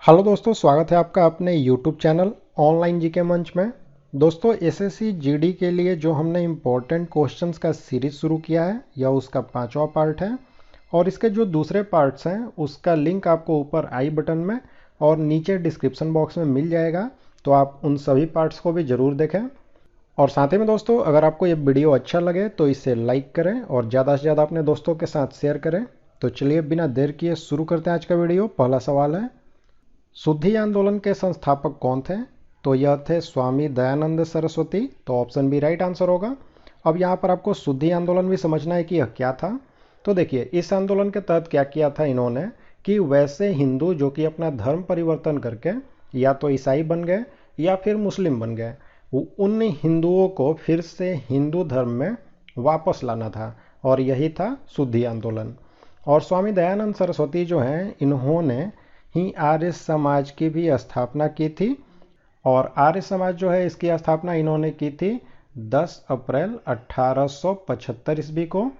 Hello दोस्तों, स्वागत है आपका अपने यूट्यूब चैनल ऑनलाइन जीके मंच में। दोस्तों, एसएससी जीडी के लिए जो हमने इम्पोर्टेंट क्वेश्चंस का सीरीज शुरू किया है यह उसका 5वां पार्ट है और इसके जो दूसरे पार्ट्स हैं उसका लिंक आपको ऊपर आई बटन में और नीचे डिस्क्रिप्शन बॉक्स में मिल जाएगा। तो आप उन सभी पार्ट्स को भी ज़रूर देखें। और साथ ही में दोस्तों, अगर आपको ये वीडियो अच्छा लगे तो इसे लाइक करें और ज़्यादा से ज़्यादा अपने दोस्तों के साथ शेयर करें। तो चलिए बिना देर किए शुरू करते हैं आज का वीडियो। पहला सवाल है, शुद्धि आंदोलन के संस्थापक कौन थे? तो यह थे स्वामी दयानंद सरस्वती। तो ऑप्शन बी राइट आंसर होगा। अब यहाँ पर आपको शुद्धि आंदोलन भी समझना है कि यह क्या था। तो देखिए, इस आंदोलन के तहत क्या किया था इन्होंने कि वैसे हिंदू जो कि अपना धर्म परिवर्तन करके या तो ईसाई बन गए या फिर मुस्लिम बन गए, उन हिंदुओं को फिर से हिंदू धर्म में वापस लाना था और यही था शुद्धि आंदोलन। और स्वामी दयानंद सरस्वती जो हैं, इन्होंने ही आर्य समाज की भी स्थापना की थी। और आर्य समाज जो है इसकी स्थापना इन्होंने की थी 10 अप्रैल 1875 ईस्वी को।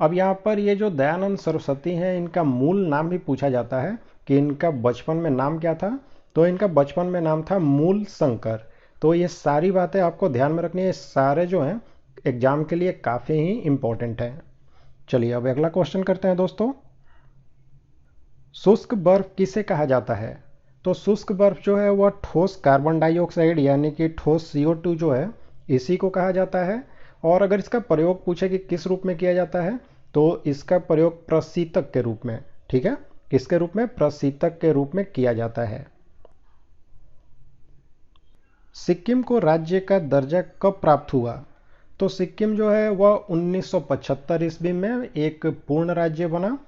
अब यहाँ पर ये जो दयानंद सरस्वती हैं, इनका मूल नाम भी पूछा जाता है कि इनका बचपन में नाम क्या था। तो इनका बचपन में नाम था मूल शंकर। तो ये सारी बातें आपको ध्यान में रखनी है, सारे जो हैं एग्जाम के लिए काफ़ी ही इम्पोर्टेंट है। चलिए अब अगला क्वेश्चन करते हैं दोस्तों। शुष्क बर्फ किसे कहा जाता है? तो शुष्क बर्फ जो है वह ठोस कार्बन डाइऑक्साइड यानी कि ठोस CO2 जो है इसी को कहा जाता है। और अगर इसका प्रयोग पूछे कि किस रूप में किया जाता है, तो इसका प्रयोग प्रशीतक के रूप में, ठीक है, किसके रूप में? प्रशीतक के रूप में किया जाता है। सिक्किम को राज्य का दर्जा कब प्राप्त हुआ? तो सिक्किम जो है वह 1975 ईस्वी में एक पूर्ण राज्य बना।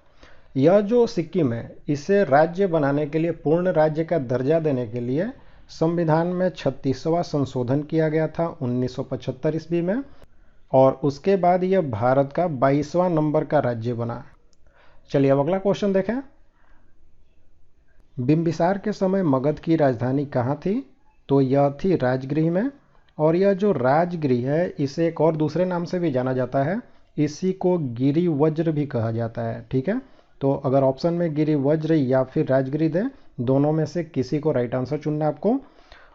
यह जो सिक्किम है इसे राज्य बनाने के लिए, पूर्ण राज्य का दर्जा देने के लिए संविधान में 36वां संशोधन किया गया था 1975 ईस्वी में। और उसके बाद यह भारत का 22वां नंबर का राज्य बना। चलिए अब अगला क्वेश्चन देखें। बिंबिसार के समय मगध की राजधानी कहाँ थी? तो यह थी राजगृह में। और यह जो राजगृह है इसे एक और दूसरे नाम से भी जाना जाता है, इसी को गिरि वज्र भी कहा जाता है, ठीक है। तो अगर ऑप्शन में गिरि वज्र या फिर राजगृह दे, दोनों में से किसी को राइट आंसर चुनना है आपको।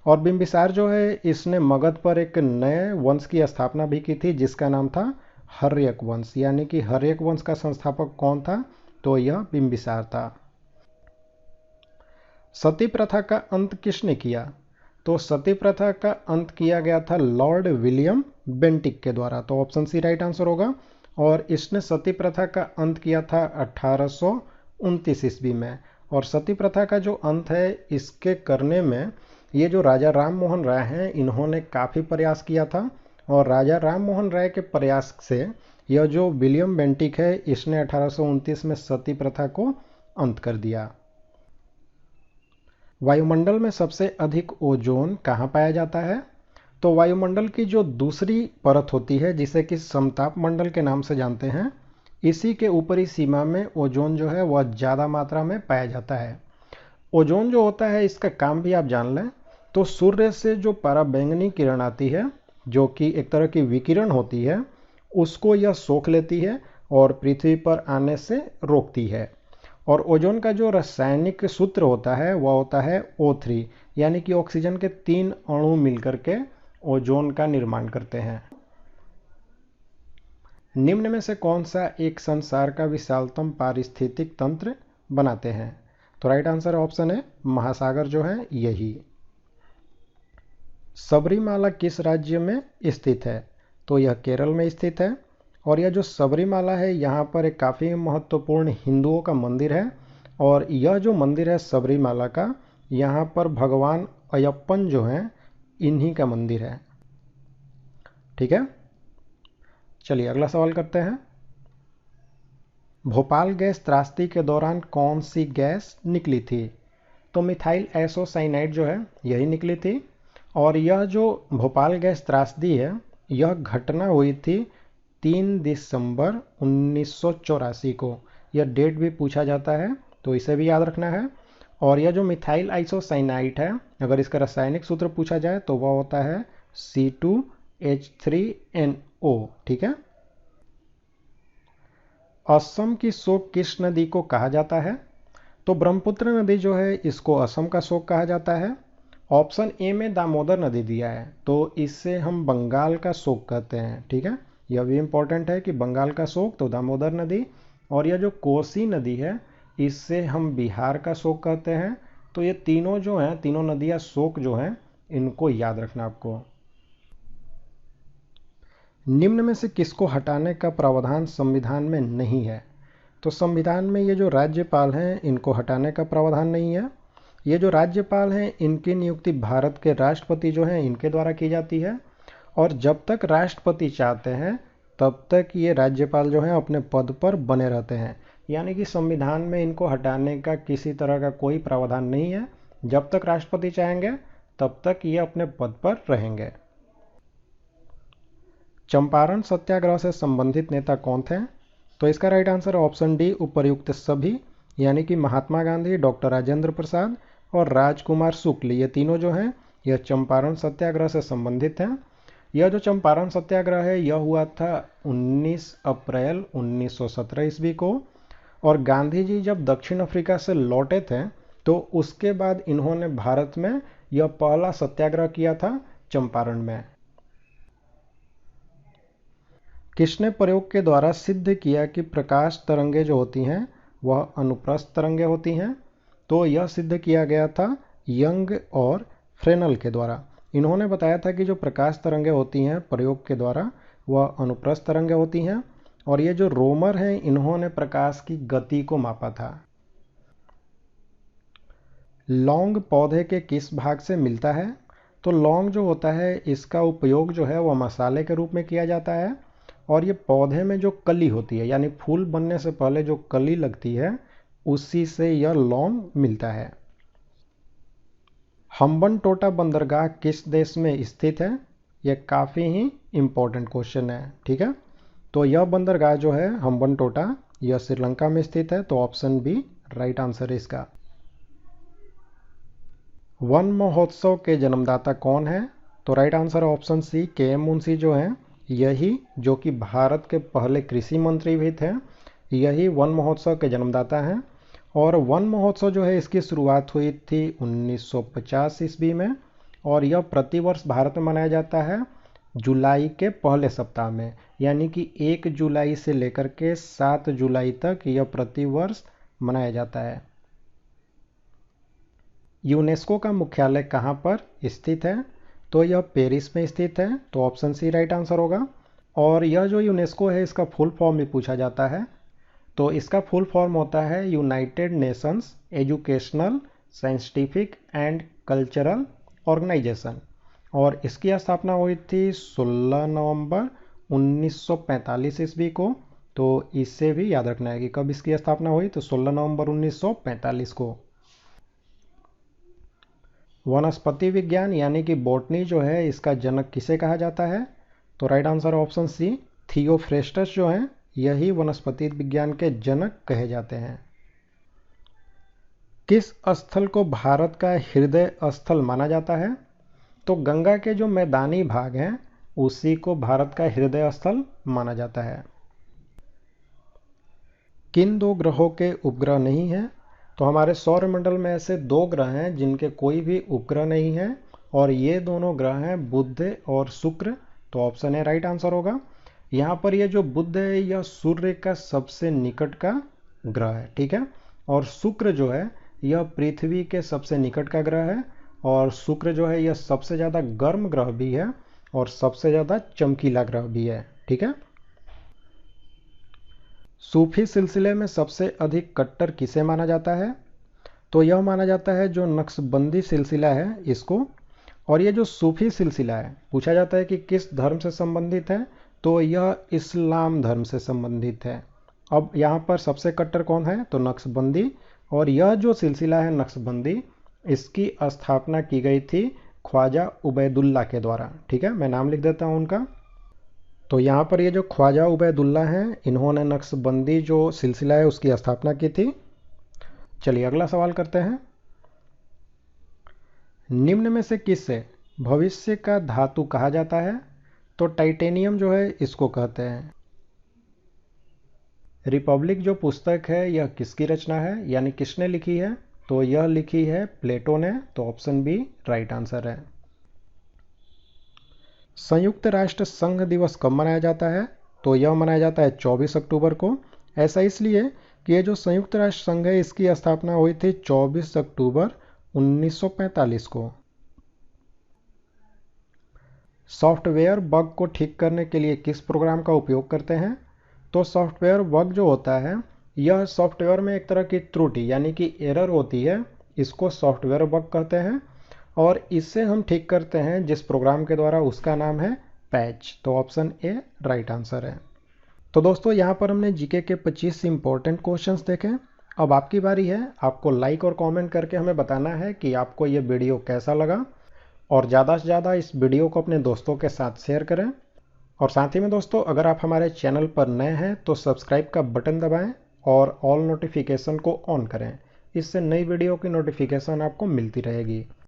और बिंबिसार जो है इसने मगध पर एक नए वंश की स्थापना भी की थी जिसका नाम था हर्यक वंश। यानी कि हर्यक वंश का संस्थापक कौन था? तो यह बिंबिसार था। सती प्रथा का अंत किसने किया? तो सती प्रथा का अंत किया गया था लॉर्ड विलियम बेंटिक के द्वारा। तो ऑप्शन सी राइट आंसर होगा। और इसने सती प्रथा का अंत किया था 1829 ईस्वी में। और सती प्रथा का जो अंत है इसके करने में ये जो राजा राम मोहन राय हैं इन्होंने काफ़ी प्रयास किया था। और राजा राम मोहन राय के प्रयास से यह जो विलियम बेंटिक है इसने 1829 में सती प्रथा को अंत कर दिया। वायुमंडल में सबसे अधिक ओजोन कहाँ पाया जाता है? तो वायुमंडल की जो दूसरी परत होती है जिसे कि समताप मंडल के नाम से जानते हैं, इसी के ऊपरी सीमा में ओजोन जो है वह ज़्यादा मात्रा में पाया जाता है। ओजोन जो होता है इसका काम भी आप जान लें। तो सूर्य से जो पराबैंगनी किरण आती है, जो कि एक तरह की विकिरण होती है, उसको यह सोख लेती है और पृथ्वी पर आने से रोकती है। और ओजोन का जो रासायनिक सूत्र होता है वह होता है O3, यानी कि ऑक्सीजन के 3 अणु मिलकर के ओजोन का निर्माण करते हैं। निम्न में से कौन सा एक संसार का विशालतम पारिस्थितिक तंत्र बनाते हैं? तो राइट आंसर ऑप्शन है महासागर जो है यही। सबरीमाला किस राज्य में स्थित है? तो यह केरल में स्थित है। और यह जो सबरीमाला है यहाँ पर एक काफ़ी महत्वपूर्ण हिंदुओं का मंदिर है। और यह जो मंदिर है सबरीमाला का, यहाँ पर भगवान अयप्पन जो हैं इन्हीं का मंदिर है, ठीक है। चलिए अगला सवाल करते हैं। भोपाल गैस त्रासदी के दौरान कौन सी गैस निकली थी? तो मिथाइल एसोसाइनाइड जो है यही निकली थी। और यह जो भोपाल गैस त्रासदी है यह घटना हुई थी 3 दिसंबर 1984 को। यह डेट भी पूछा जाता है तो इसे भी याद रखना है। और यह जो मिथाइल आइसोसाइनाइड है, अगर इसका रासायनिक सूत्र पूछा जाए तो वह होता है C2H3NO, ठीक है। असम की शोक किस नदी को कहा जाता है? तो ब्रह्मपुत्र नदी जो है इसको असम का शोक कहा जाता है। ऑप्शन ए में दामोदर नदी दिया है, तो इससे हम बंगाल का शोक कहते हैं। ठीक है, यह भी इंपॉर्टेंट है कि बंगाल का शोक तो दामोदर नदी, और यह जो कोसी नदी है इससे हम बिहार का शोक कहते हैं। तो ये तीनों जो हैं, तीनों नदियाँ शोक जो हैं, इनको याद रखना आपको। निम्न में से किसको हटाने का प्रावधान संविधान में नहीं है? तो संविधान में ये जो राज्यपाल हैं इनको हटाने का प्रावधान नहीं है। ये जो राज्यपाल हैं इनकी नियुक्ति भारत के राष्ट्रपति जो हैं इनके द्वारा की जाती है, और जब तक राष्ट्रपति चाहते हैं तब तक ये राज्यपाल जो हैं अपने पद पर बने रहते हैं। यानी कि संविधान में इनको हटाने का किसी तरह का कोई प्रावधान नहीं है। जब तक राष्ट्रपति चाहेंगे तब तक ये अपने पद पर रहेंगे। चंपारण सत्याग्रह से संबंधित नेता कौन थे? तो इसका राइट आंसर ऑप्शन डी, उपर्युक्त सभी, यानी कि महात्मा गांधी, डॉक्टर राजेंद्र प्रसाद और राजकुमार शुक्ल, ये तीनों जो हैं यह चंपारण सत्याग्रह से संबंधित हैं। यह जो चंपारण सत्याग्रह है यह हुआ था 19 अप्रैल 1917 ईस्वी को, और गांधी जी जब दक्षिण अफ्रीका से लौटे थे तो उसके बाद इन्होंने भारत में यह पहला सत्याग्रह किया था चंपारण में। किसने प्रयोग के द्वारा सिद्ध किया कि प्रकाश तरंगे जो होती हैं वह अनुप्रस्थ तरंगे होती हैं? तो यह सिद्ध किया गया था यंग और फ्रेनल के द्वारा। इन्होंने बताया था कि जो प्रकाश तरंगे होती हैं प्रयोग के द्वारा वह अनुप्रस्थ तरंगे होती हैं, और ये जो रोमर हैं इन्होंने प्रकाश की गति को मापा था। लौंग पौधे के किस भाग से मिलता है? तो लौंग जो होता है इसका उपयोग जो है वह मसाले के रूप में किया जाता है, और ये पौधे में जो कली होती है यानी फूल बनने से पहले जो कली लगती है उसी से यह लौंग मिलता है। हम्बनटोटा बंदरगाह किस देश में स्थित है? यह काफ़ी ही इम्पोर्टेंट क्वेश्चन है। ठीक है, तो यह बंदरगाह जो है हम्बनटोटा यह श्रीलंका में स्थित है, तो ऑप्शन बी राइट आंसर है इसका। वन महोत्सव के जन्मदाता कौन है? तो right answer option C, K M. Munshi जो हैं, यही जो कि भारत के पहले कृषि मंत्री भी थे, यही वन महोत्सव के जन्मदाता हैं। और वन महोत्सव जो है इसकी शुरुआत हुई थी 1950 ईस्वी में, और यह प्रतिवर्ष भारत में मनाया जाता है जुलाई के पहले सप्ताह में, यानी कि 1 जुलाई से लेकर के 7 जुलाई तक यह प्रतिवर्ष मनाया जाता है। यूनेस्को का मुख्यालय कहाँ पर स्थित है? तो यह पेरिस में स्थित है, तो ऑप्शन सी राइट आंसर होगा। और यह जो यूनेस्को है इसका फुल फॉर्म भी पूछा जाता है, तो इसका फुल फॉर्म होता है United Nations Educational, Scientific and Cultural Organisation, और इसकी स्थापना हुई थी 16 नवंबर 1945 ईस्वी को। तो इससे भी याद रखना है कि कब इसकी स्थापना हुई, तो 16 नवंबर 1945 को। वनस्पति विज्ञान यानी कि बॉटनी जो है इसका जनक किसे कहा जाता है? तो right answer option C, Theophrastus जो हैं यही वनस्पति विज्ञान के जनक कहे जाते हैं। किस स्थल को भारत का हृदय स्थल माना जाता है? तो गंगा के जो मैदानी भाग हैं उसी को भारत का हृदय स्थल माना जाता है। किन 2 ग्रहों के उपग्रह नहीं हैं? तो हमारे सौरमंडल में ऐसे 2 ग्रह हैं जिनके कोई भी उपग्रह नहीं है, और ये दोनों ग्रह हैं बुध और शुक्र, तो ऑप्शन ए राइट आंसर होगा। यहाँ पर ये जो बुध है यह सूर्य का सबसे निकट का ग्रह है। ठीक है, और शुक्र जो है यह पृथ्वी के सबसे निकट का ग्रह है, और शुक्र जो है यह सबसे ज़्यादा गर्म ग्रह भी है और सबसे ज़्यादा चमकीला ग्रह भी है। ठीक है, सूफी सिलसिले में सबसे अधिक कट्टर किसे माना जाता है? तो यह माना जाता है जो नक्शबंदी सिलसिला है इसको। और ये जो सूफी सिलसिला है पूछा जाता है कि किस धर्म से संबंधित है, तो यह इस्लाम धर्म से संबंधित है। अब यहाँ पर सबसे कट्टर कौन है? तो नक्शबंदी, और यह जो सिलसिला है नक्शबंदी इसकी स्थापना की गई थी ख्वाजा उबैदुल्ला के द्वारा। ठीक है, मैं नाम लिख देता हूँ उनका। तो यहाँ पर ये जो ख्वाजा उबैदुल्ला हैं इन्होंने नक्शबंदी जो सिलसिला है उसकी स्थापना की थी। चलिए अगला सवाल करते हैं। निम्न में से किससे भविष्य का धातु कहा जाता है? तो टाइटेनियम जो है इसको कहते हैं। रिपब्लिक जो पुस्तक है यह किसकी रचना है, यानी किसने लिखी है? तो यह लिखी है प्लेटो ने, तो ऑप्शन बी राइट आंसर है। संयुक्त राष्ट्र संघ दिवस कब मनाया जाता है? तो यह मनाया जाता है 24 अक्टूबर को। ऐसा इसलिए कि ये जो संयुक्त राष्ट्र संघ है इसकी स्थापना हुई थी 24 अक्टूबर 1945 को। सॉफ्टवेयर बग को ठीक करने के लिए किस प्रोग्राम का उपयोग करते हैं? तो सॉफ्टवेयर बग जो होता है यह सॉफ्टवेयर में एक तरह की त्रुटि यानी कि एरर होती है, इसको सॉफ्टवेयर बग कहते हैं और इससे हम ठीक करते हैं जिस प्रोग्राम के द्वारा, उसका नाम है पैच। तो ऑप्शन ए राइट आंसर है। तो दोस्तों यहाँ पर हमने जीके के 25 इंपॉर्टेंट क्वेश्चंस देखे। अब आपकी बारी है, आपको लाइक और कमेंट करके हमें बताना है कि आपको ये वीडियो कैसा लगा और ज़्यादा से ज़्यादा इस वीडियो को अपने दोस्तों के साथ शेयर करें। और साथ ही में दोस्तों अगर आप हमारे चैनल पर नए हैं तो सब्सक्राइब का बटन दबाएं और ऑल नोटिफिकेशन को ऑन करें, इससे नई वीडियो की नोटिफिकेशन आपको मिलती रहेगी।